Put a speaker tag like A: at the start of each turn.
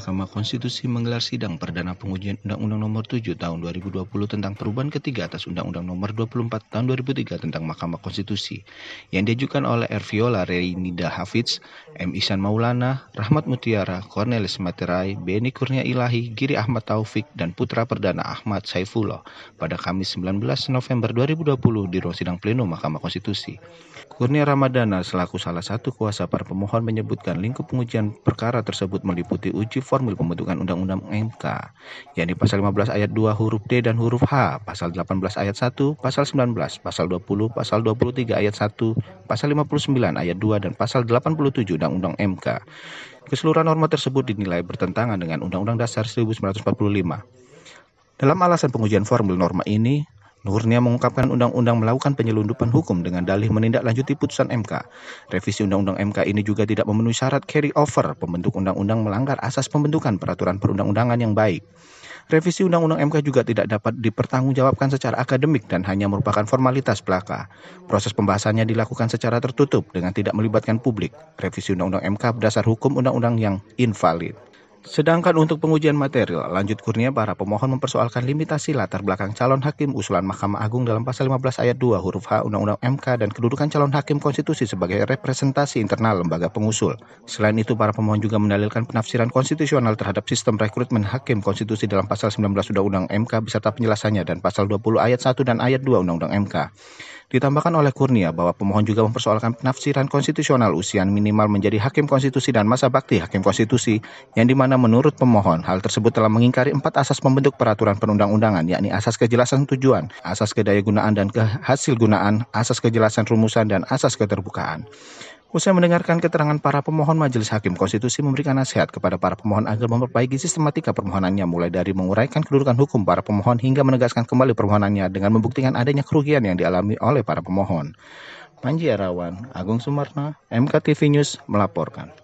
A: Mahkamah Konstitusi menggelar sidang perdana pengujian Undang-Undang Nomor 7 Tahun 2020 tentang perubahan ketiga atas Undang-Undang Nomor 24 Tahun 2003 tentang Mahkamah Konstitusi yang diajukan oleh R. Viola Reinida Hafidz, M. Ihsan Maulana, Rahmat Mutiara, Cornelis Materai, Beni Kurnia Ilahi, Giri Ahmad Taufik, dan putra perdana Ahmad Saifullah pada Kamis 19 November 2020 di ruang sidang pleno Mahkamah Konstitusi. Kurnia Ramadana selaku salah satu kuasa para pemohon menyebutkan lingkup pengujian perkara tersebut meliputi uji formil pembentukan Undang-Undang MK, yakni pasal 15 ayat 2 huruf D dan huruf H, pasal 18 ayat 1, pasal 19, pasal 20, pasal 23 ayat 1, pasal 59 ayat 2, dan pasal 87 Undang-Undang MK. Keseluruhan norma tersebut dinilai bertentangan dengan Undang-Undang Dasar 1945. Dalam alasan pengujian formil norma ini, Kurnia mengungkapkan undang-undang melakukan penyelundupan hukum dengan dalih menindaklanjuti putusan MK. Revisi Undang-Undang MK ini juga tidak memenuhi syarat carry over pembentuk undang-undang melanggar asas pembentukan peraturan perundang-undangan yang baik. Revisi Undang-Undang MK juga tidak dapat dipertanggungjawabkan secara akademik dan hanya merupakan formalitas belaka. Proses pembahasannya dilakukan secara tertutup dengan tidak melibatkan publik. Revisi Undang-Undang MK berdasar hukum undang-undang yang invalid. Sedangkan untuk pengujian material, lanjut Kurnia, para pemohon mempersoalkan limitasi latar belakang calon hakim usulan Mahkamah Agung dalam pasal 15 ayat 2 huruf H Undang-Undang MK dan kedudukan calon hakim konstitusi sebagai representasi internal lembaga pengusul. Selain itu, para pemohon juga mendalilkan penafsiran konstitusional terhadap sistem rekrutmen hakim konstitusi dalam pasal 19 Undang-Undang MK beserta penjelasannya dan pasal 20 ayat 1 dan ayat 2 Undang-Undang MK. Ditambahkan oleh Kurnia bahwa pemohon juga mempersoalkan penafsiran konstitusional usia minimal menjadi hakim konstitusi dan masa bakti hakim konstitusi, yang dimana menurut pemohon hal tersebut telah mengingkari 4 asas pembentuk peraturan perundang-undangan, yakni asas kejelasan tujuan, asas kedayagunaan dan kehasilgunaan, asas kejelasan rumusan, dan asas keterbukaan. Usai mendengarkan keterangan para pemohon, Majelis Hakim Konstitusi memberikan nasihat kepada para pemohon agar memperbaiki sistematika permohonannya, mulai dari menguraikan kedudukan hukum para pemohon hingga menegaskan kembali permohonannya dengan membuktikan adanya kerugian yang dialami oleh para pemohon. Panji Arawan, Agung Sumarna, MKTV News melaporkan.